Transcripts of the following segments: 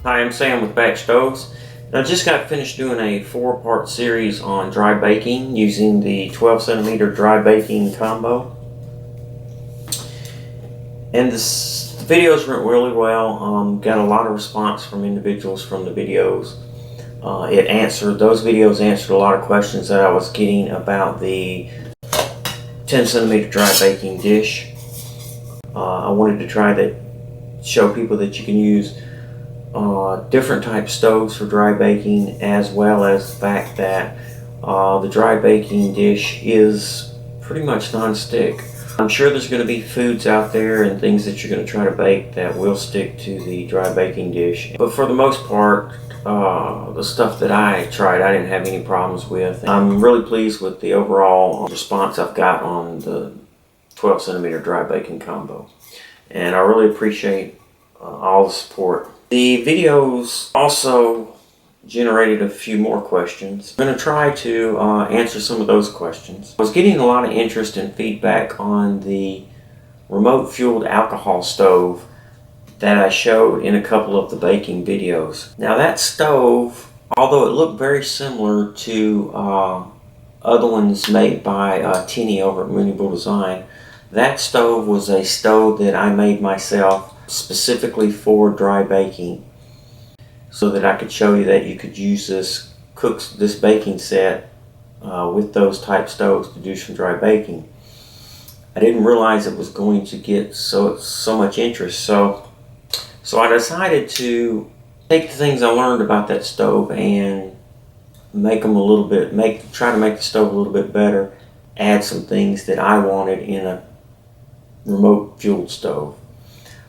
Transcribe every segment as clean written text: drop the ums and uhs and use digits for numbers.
Hi, I'm Sam with Batchstovez. I just got finished doing a 4-part series on dry baking using the 12 centimeter dry baking combo. And the videos went really well. Got a lot of response from individuals from the videos. Those videos answered a lot of questions that I was getting about the 10 centimeter dry baking dish. I wanted to try to show people that you can use different type stoves for dry baking, as well as the fact that the dry baking dish is pretty much non-stick. I'm sure there's going to be foods out there and things that you're going to try to bake that will stick to the dry baking dish, but for the most part the stuff that I tried I didn't have any problems with. I'm really pleased with the overall response I've got on the 12 centimeter dry baking combo, and I really appreciate all the support. The videos also generated a few more questions. I'm going to try to answer some of those questions. I was getting a lot of interest and feedback on the remote fueled alcohol stove that I showed in a couple of the baking videos. Now that stove, although it looked very similar to other ones made by Tinny over at Mooneyville Design, that stove was a stove that I made myself specifically for dry baking, so that I could show you that you could use this baking set with those type stoves to do some dry baking. I didn't realize it was going to get so much interest, so I decided to take the things I learned about that stove and make them try to make the stove a little bit better, add some things that I wanted in a remote fueled stove.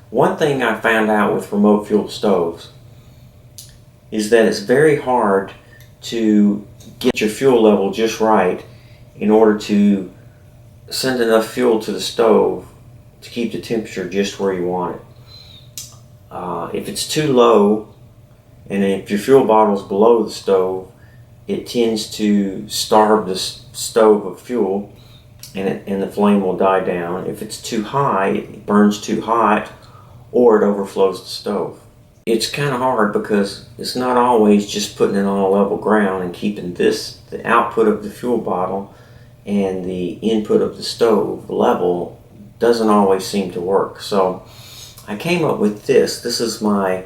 One thing I found out with remote fueled stoves is that it's very hard to get your fuel level just right in order to send enough fuel to the stove to keep the temperature just where you want it. If it's too low, and if your fuel bottle is below the stove, it tends to starve the stove of fuel, and the flame will die down. If it's too high, it burns too hot, or it overflows the stove. It's kind of hard because it's not always just putting it on a level ground and keeping the output of the fuel bottle and the input of the stove level doesn't always seem to work. So I came up with this. This is I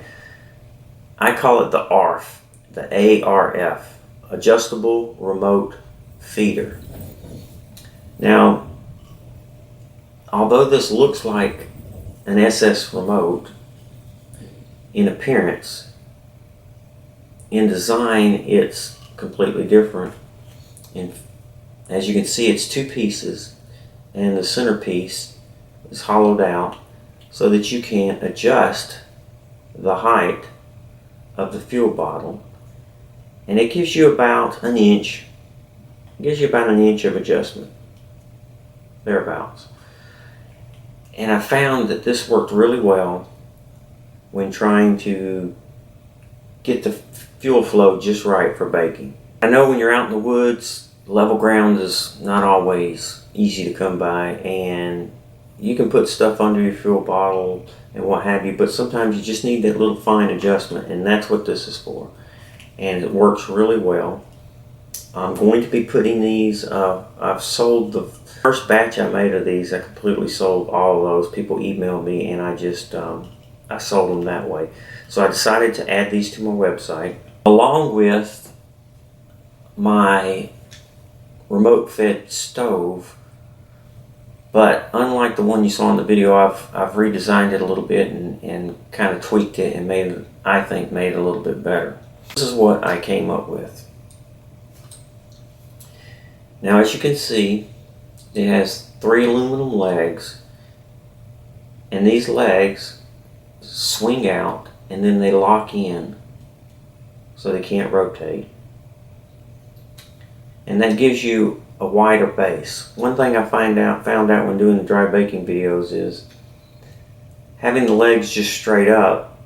call it the ARF, the ARF, Adjustable Remote Feeder. Now, although this looks like an SS remote in appearance, in design it's completely different. And as you can see, it's two pieces, and the center piece is hollowed out so that you can adjust the height of the fuel bottle, and it gives you about an inch. It gives you about an inch of adjustment, thereabouts. And I found that this worked really well when trying to get the fuel flow just right for baking. I know when you're out in the woods, level ground is not always easy to come by, and you can put stuff under your fuel bottle and what have you, but sometimes you just need that little fine adjustment, and that's what this is for. And it works really well. I'm going to be putting these, I've sold the first batch I made of these. I completely sold all of those. People emailed me, and I sold them that way. So I decided to add these to my website, along with my remote fed stove. But unlike the one you saw in the video, I've redesigned it a little bit and kind of tweaked it and made it a little bit better. This is what I came up with. Now, as you can see, it has 3 aluminum legs, and these legs swing out and then they lock in so they can't rotate, and that gives you a wider base. One thing I found out when doing the dry baking videos is having the legs just straight up,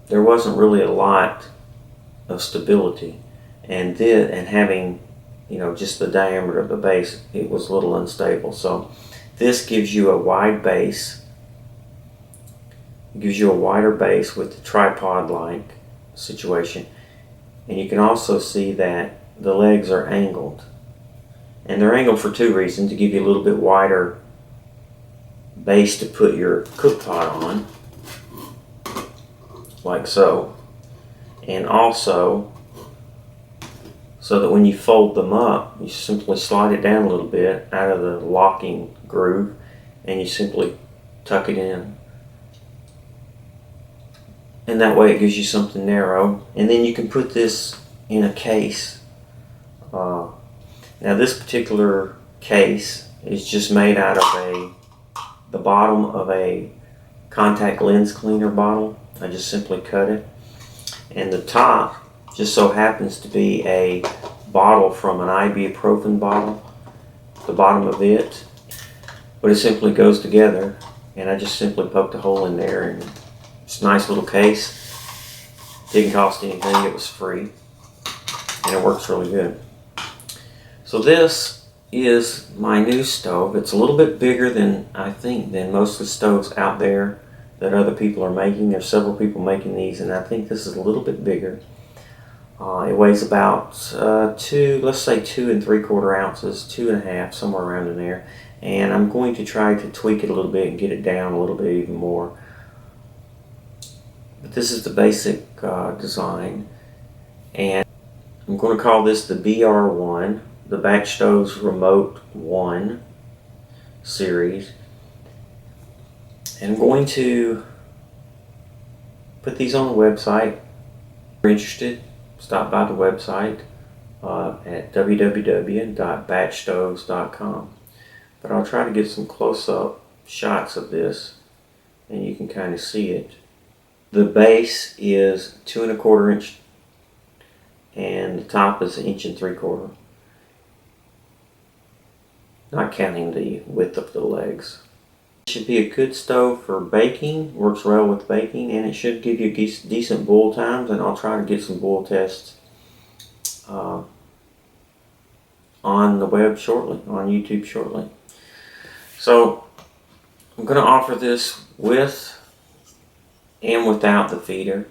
there wasn't really a lot of stability, and having just the diameter of the base, it was a little unstable. So this gives you a wide base It gives you a wider base with the tripod-like situation. And you can also see that the legs are angled. And they're angled for two reasons: to give you a little bit wider base to put your cook pot on, like so. And also so that when you fold them up, you simply slide it down a little bit out of the locking groove and you simply tuck it in. And that way it gives you something narrow. And then you can put this in a case. Now this particular case is just made out of the bottom of a contact lens cleaner bottle. I just simply cut it. And the top just so happens to be a bottle from an ibuprofen bottle, the bottom of it. But it simply goes together, and I just simply poked a hole in there, and it's a nice little case. Didn't cost anything, it was free, and it works really good. So this is my new stove. It's a little bit bigger than most of the stoves out there that other people are making. There's several people making these, and I think this is a little bit bigger. It weighs about let's say 2 3/4 ounces, 2.5, somewhere around in there. And I'm going to try to tweak it a little bit and get it down a little bit even more. But this is the basic design, and I'm going to call this the BR1, the Batchstovez Remote 1 series. And I'm going to put these on the website. If you're interested, stop by the website at www.BatchStovez.com. But I'll try to get some close-up shots of this, and you can kind of see it. The base is 2 1/4 inch, and the top is 1 3/4 inch. Not counting the width of the legs. It should be a good stove for baking. Works well with baking, and it should give you decent boil times. And I'll try to get some boil tests on the web shortly, on YouTube shortly. So I'm going to offer this with and without the feeder,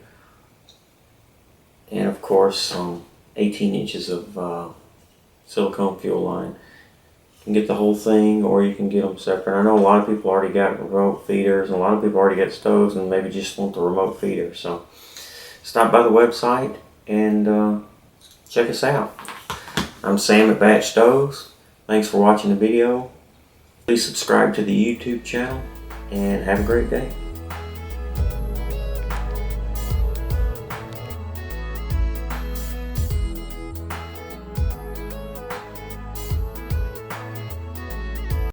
and of course 18 inches of silicone fuel line. You can get the whole thing, or you can get them separate. I know a lot of people already got remote feeders, and a lot of people already got stoves and maybe just want the remote feeder. So stop by the website and check us out. I'm Sam at BatchStovez. Thanks for watching the video. Please subscribe to the YouTube channel and have a great day.